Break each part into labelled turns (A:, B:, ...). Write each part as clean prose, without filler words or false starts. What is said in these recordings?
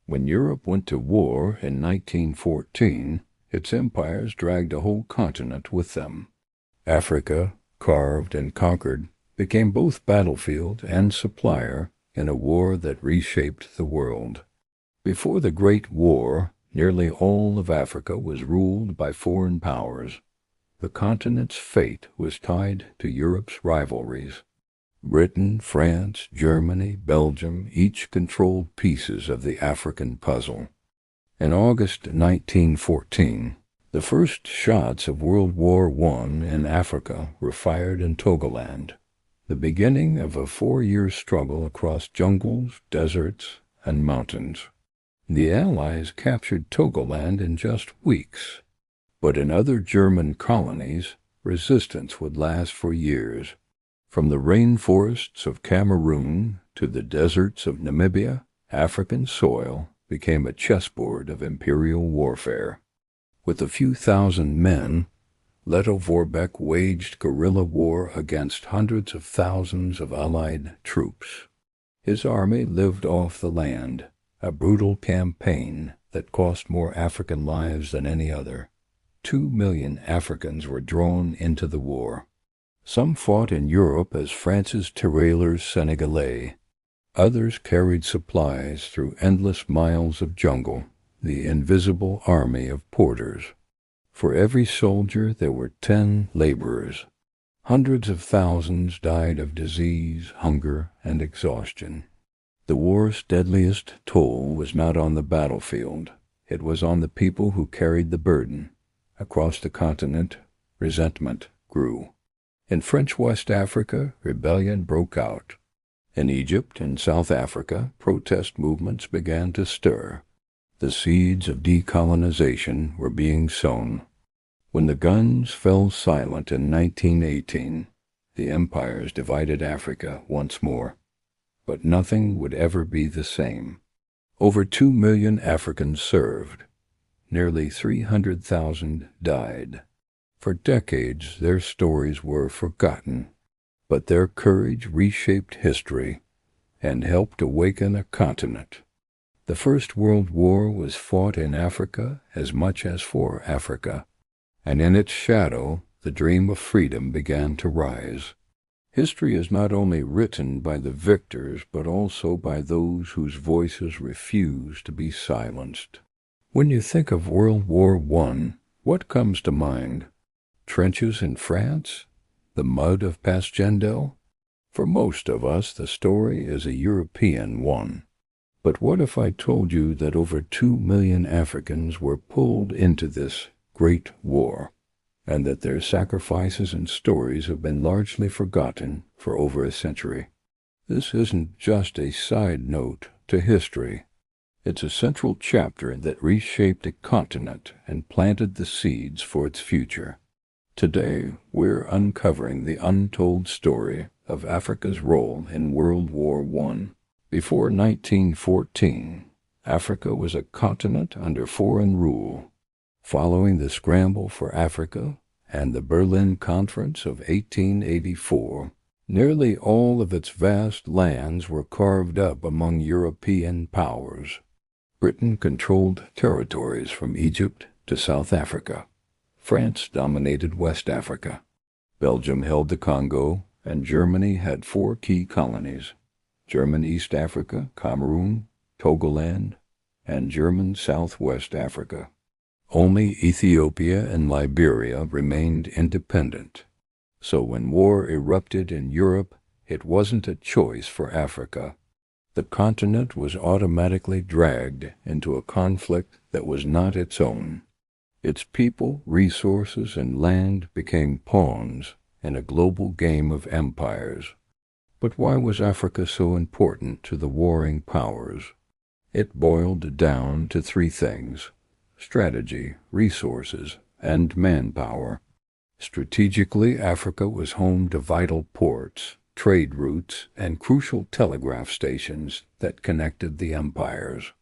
A: When Europe went to war in 1914, its empires dragged a whole continent with them. Africa, carved and conquered, became both battlefield and supplier in a war that reshaped the world. Before the Great War, nearly all of Africa was ruled by foreign powers. The continent's fate was tied to Europe's rivalries. Britain, France, Germany, Belgium each controlled pieces of the African puzzle. In August 1914, the first shots of World War I in Africa were fired in Togoland, the beginning of a 4-year struggle across jungles, deserts, and mountains. The Allies captured Togoland in just weeks, but in other German colonies, resistance would last for years. From the rainforests of Cameroon to the deserts of Namibia, African soil became a chessboard of imperial warfare. With a few thousand men, Leto Vorbeck waged guerrilla war against hundreds of thousands of Allied troops. His army lived off the land, a brutal campaign that cost more African lives than any other. 2 million Africans were drawn into the war. Some fought in Europe as France's tirailleurs Senegalais. Others carried supplies through endless miles of jungle, the invisible army of porters. For every soldier there were 10 laborers. Hundreds of thousands died of disease, hunger, and exhaustion. The war's deadliest toll was not on the battlefield. It was on the people who carried the burden. Across the continent, resentment grew. In French West Africa, rebellion broke out. In Egypt and South Africa, protest movements began to stir. The seeds of decolonization were being sown. When the guns fell silent in 1918, the empires divided Africa once more. But nothing would ever be the same. Over 2 million Africans served. Nearly 300,000 died. For decades, their stories were forgotten, but their courage reshaped history and helped awaken a continent. The First World War was fought in Africa as much as for Africa, and in its shadow, the dream of freedom began to rise. History is not only written by the victors, but also by those whose voices refuse to be silenced. When you think of World War I, what comes to mind? Trenches in France? The mud of Passchendaele? For most of us, the story is a European one. But what if I told you that over 2 million Africans were pulled into this great war, and that their sacrifices and stories have been largely forgotten for over a century? This isn't just a side note to history. It's a central chapter that reshaped a continent and planted the seeds for its future. Today, we're uncovering the untold story of Africa's role in World War I. Before 1914, Africa was a continent under foreign rule. Following the scramble for Africa and the Berlin Conference of 1884, nearly all of its vast lands were carved up among European powers. Britain controlled territories from Egypt to South Africa. France dominated West Africa. Belgium held the Congo, and Germany had 4 key colonies: German East Africa, Cameroon, Togoland, and German Southwest Africa. Only Ethiopia and Liberia remained independent. So when war erupted in Europe, it wasn't a choice for Africa. The continent was automatically dragged into a conflict that was not its own. Its people, resources, and land became pawns in a global game of empires. But why was Africa so important to the warring powers? It boiled down to 3 things: strategy, resources, and manpower. Strategically, Africa was home to vital ports, trade routes, and crucial telegraph stations that connected the empires.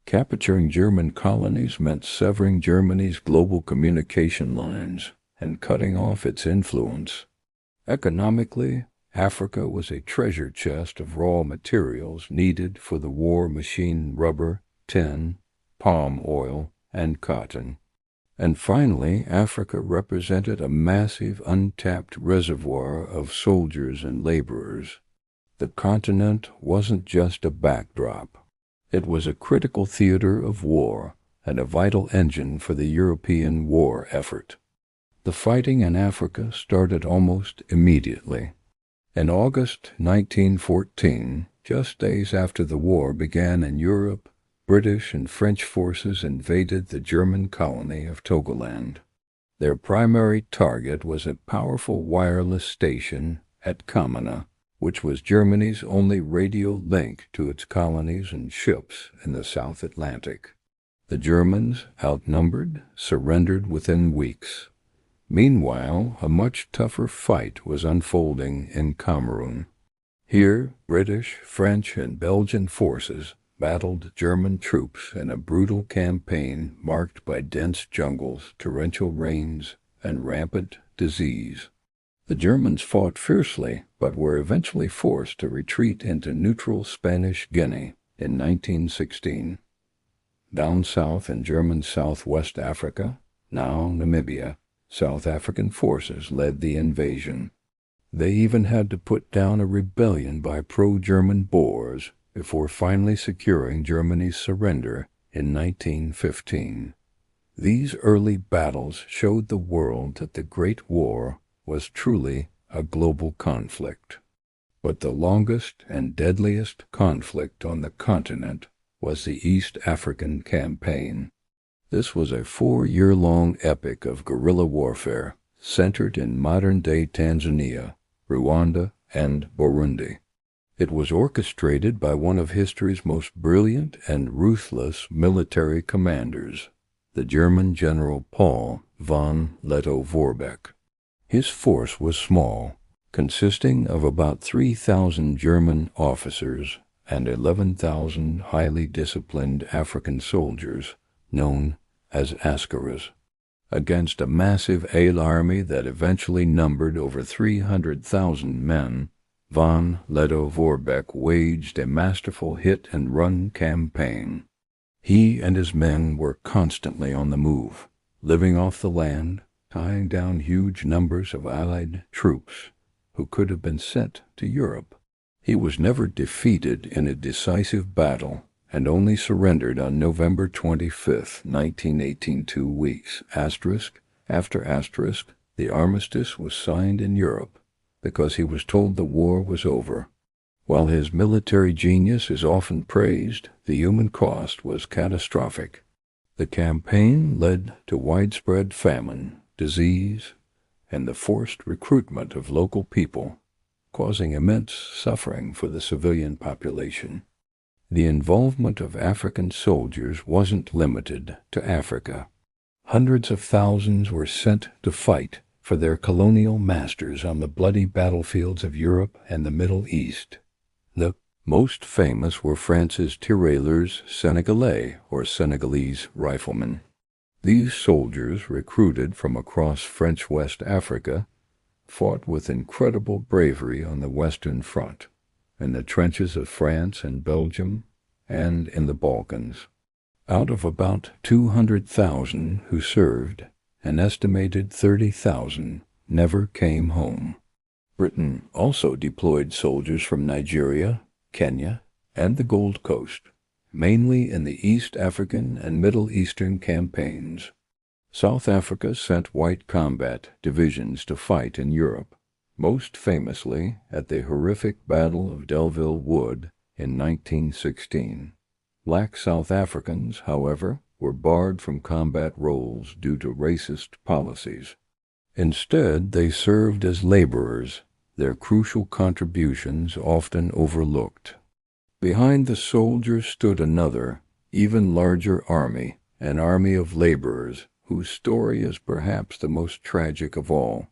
A: Capturing German colonies meant severing Germany's global communication lines and cutting off its influence. Economically, Africa was a treasure chest of raw materials needed for the war machine: rubber, tin, palm oil, and cotton. And finally, Africa represented a massive untapped reservoir of soldiers and laborers. The continent wasn't just a backdrop. It was a critical theater of war and a vital engine for the European war effort. The fighting in Africa started almost immediately. In August 1914, just days after the war began in Europe, British and French forces invaded the German colony of Togoland. Their primary target was a powerful wireless station at Kamina, which was Germany's only radio link to its colonies and ships in the South Atlantic. The Germans, outnumbered, surrendered within weeks. Meanwhile, a much tougher fight was unfolding in Cameroon. Here, British, French, and Belgian forces battled German troops in a brutal campaign marked by dense jungles, torrential rains, and rampant disease. The Germans fought fiercely, but were eventually forced to retreat into neutral Spanish Guinea in 1916. Down south in German Southwest Africa, now Namibia, South African forces led the invasion. They even had to put down a rebellion by pro-German Boers before finally securing Germany's surrender in 1915. These early battles showed the world that the Great War was truly a global conflict. But the longest and deadliest conflict on the continent was the East African Campaign. This was a 4-year-long epic of guerrilla warfare centered in modern-day Tanzania, Rwanda, and Burundi. It was orchestrated by one of history's most brilliant and ruthless military commanders, the German General Paul von Lettow-Vorbeck. His force was small, consisting of about 3,000 German officers and 11,000 highly disciplined African soldiers, known as Askaras, against a massive Aile army that eventually numbered over 300,000 men. Von Lettow-Vorbeck waged a masterful hit-and-run campaign. He and his men were constantly on the move, living off the land, tying down huge numbers of Allied troops who could have been sent to Europe. He was never defeated in a decisive battle and only surrendered on November 25, 1918, 2 weeks, after the armistice was signed in Europe, because he was told the war was over. While his military genius is often praised, the human cost was catastrophic. The campaign led to widespread famine, disease, and the forced recruitment of local people, causing immense suffering for the civilian population. The involvement of African soldiers wasn't limited to Africa. Hundreds of thousands were sent to fight for their colonial masters on the bloody battlefields of Europe and the Middle East. The most famous were France's tirailleurs Senegalais, or Senegalese riflemen. These soldiers, recruited from across French West Africa, fought with incredible bravery on the Western Front, in the trenches of France and Belgium, and in the Balkans. Out of about 200,000 who served, an estimated 30,000 never came home. Britain also deployed soldiers from Nigeria, Kenya, and the Gold Coast, mainly in the East African and Middle Eastern campaigns. South Africa sent white combat divisions to fight in Europe, most famously at the horrific Battle of Delville Wood in 1916. Black South Africans, however, were barred from combat roles due to racist policies. Instead, they served as laborers, their crucial contributions often overlooked. Behind the soldiers stood another, even larger army, an army of laborers, whose story is perhaps the most tragic of all.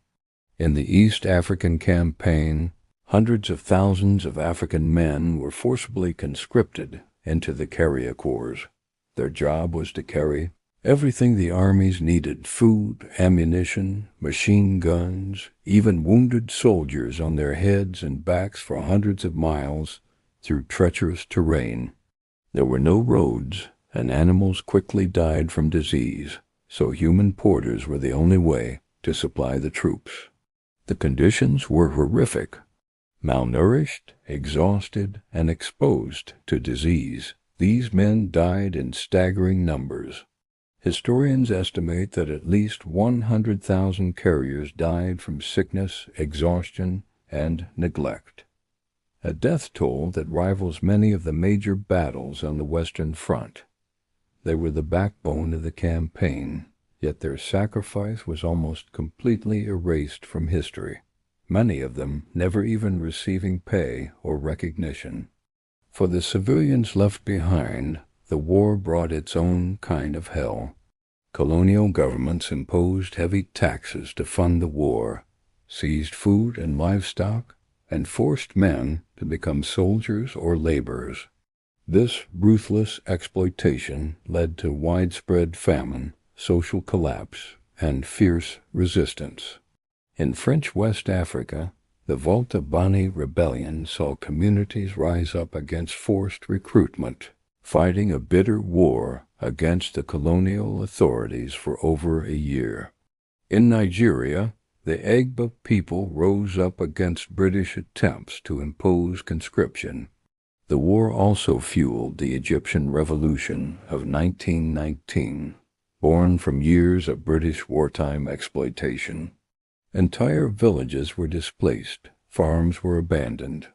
A: In the East African Campaign, hundreds of thousands of African men were forcibly conscripted into the carrier corps. Their job was to carry everything the armies needed: food, ammunition, machine guns, even wounded soldiers on their heads and backs for hundreds of miles through treacherous terrain. There were no roads, and animals quickly died from disease, so human porters were the only way to supply the troops. The conditions were horrific. Malnourished, exhausted, and exposed to disease, these men died in staggering numbers. Historians estimate that at least 100,000 carriers died from sickness, exhaustion, and neglect. A death toll that rivals many of the major battles on the Western Front. They were the backbone of the campaign, yet their sacrifice was almost completely erased from history, many of them never even receiving pay or recognition. For the civilians left behind, the war brought its own kind of hell. Colonial governments imposed heavy taxes to fund the war, seized food and livestock, and forced men to become soldiers or laborers. This ruthless exploitation led to widespread famine, social collapse, and fierce resistance. In French West Africa, the Volta Bani rebellion saw communities rise up against forced recruitment, fighting a bitter war against the colonial authorities for over a year. In Nigeria, the Egba people rose up against British attempts to impose conscription. The war also fueled the Egyptian Revolution of 1919, born from years of British wartime exploitation. Entire villages were displaced, farms were abandoned,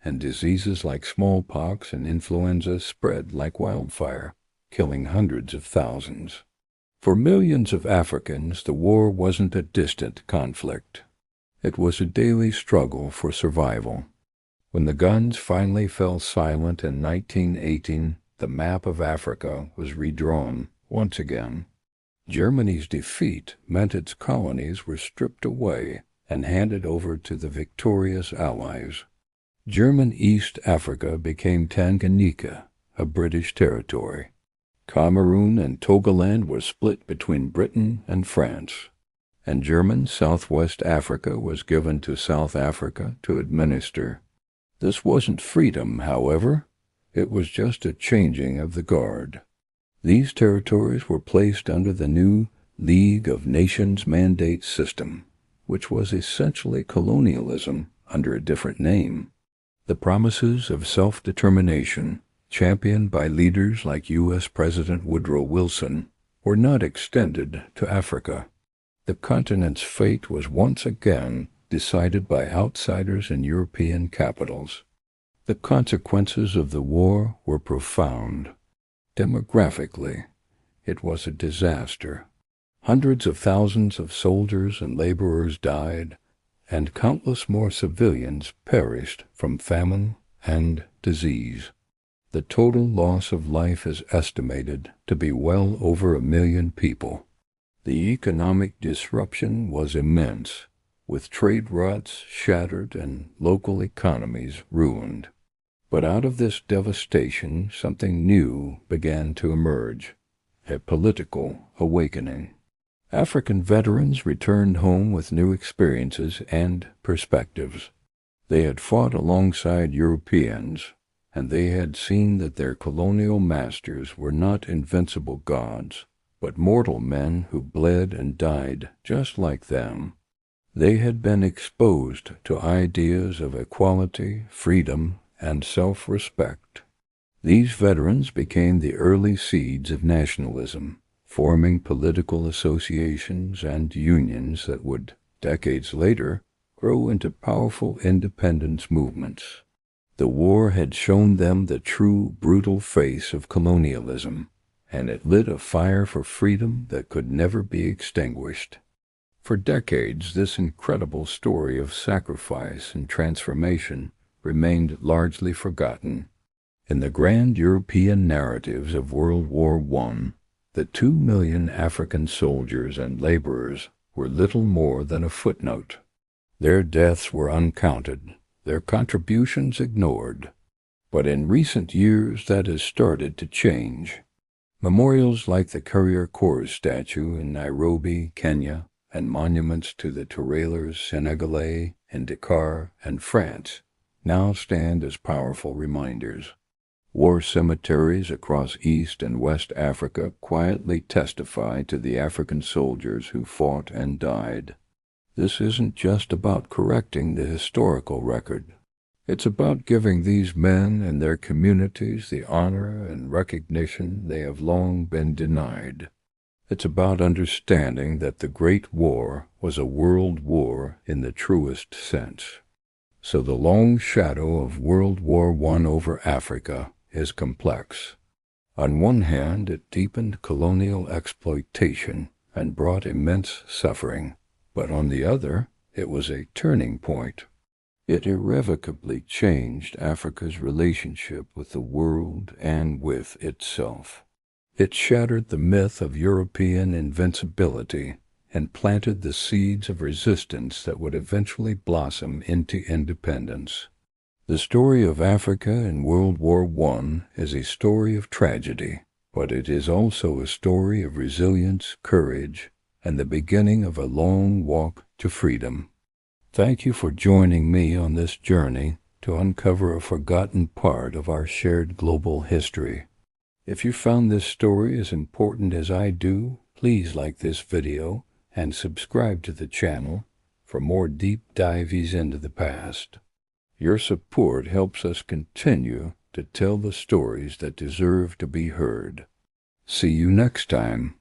A: and diseases like smallpox and influenza spread like wildfire, killing hundreds of thousands. For millions of Africans, the war wasn't a distant conflict. It was a daily struggle for survival. When the guns finally fell silent in 1918, the map of Africa was redrawn once again. Germany's defeat meant its colonies were stripped away and handed over to the victorious Allies. German East Africa became Tanganyika, a British territory. Cameroon and Togoland were split between Britain and France, and German Southwest Africa was given to South Africa to administer. This wasn't freedom, however. It was just a changing of the guard. These territories were placed under the new League of Nations mandate system, which was essentially colonialism under a different name. The promises of self-determination, championed by leaders like U.S. President Woodrow Wilson, were not extended to Africa. The continent's fate was once again decided by outsiders in European capitals. The consequences of the war were profound. Demographically, it was a disaster. Hundreds of thousands of soldiers and laborers died, and countless more civilians perished from famine and disease. The total loss of life is estimated to be well over 1 million people. The economic disruption was immense, with trade routes shattered and local economies ruined. But out of this devastation, something new began to emerge, a political awakening. African veterans returned home with new experiences and perspectives. They had fought alongside Europeans, and they had seen that their colonial masters were not invincible gods, but mortal men who bled and died just like them. They had been exposed to ideas of equality, freedom, and self-respect. These veterans became the early seeds of nationalism, forming political associations and unions that would, decades later, grow into powerful independence movements. The war had shown them the true brutal face of colonialism, and it lit a fire for freedom that could never be extinguished. For decades, this incredible story of sacrifice and transformation remained largely forgotten. In the grand European narratives of World War I, the 2 million African soldiers and laborers were little more than a footnote. Their deaths were uncounted, their contributions ignored. But in recent years that has started to change. Memorials like the Courier Corps statue in Nairobi, Kenya, and monuments to the tirailleurs Senegalese in Dakar and France now stand as powerful reminders. War cemeteries across East and West Africa quietly testify to the African soldiers who fought and died. This isn't just about correcting the historical record. It's about giving these men and their communities the honor and recognition they have long been denied. It's about understanding that the Great War was a world war in the truest sense. So the long shadow of World War I over Africa is complex. On one hand, it deepened colonial exploitation and brought immense suffering, but on the other, it was a turning point. It irrevocably changed Africa's relationship with the world and with itself. It shattered the myth of European invincibility and planted the seeds of resistance that would eventually blossom into independence. The story of Africa in World War I is a story of tragedy, but it is also a story of resilience, courage, and the beginning of a long walk to freedom. Thank you for joining me on this journey to uncover a forgotten part of our shared global history. If you found this story as important as I do, please like this video and subscribe to the channel for more deep dives into the past. Your support helps us continue to tell the stories that deserve to be heard. See you next time.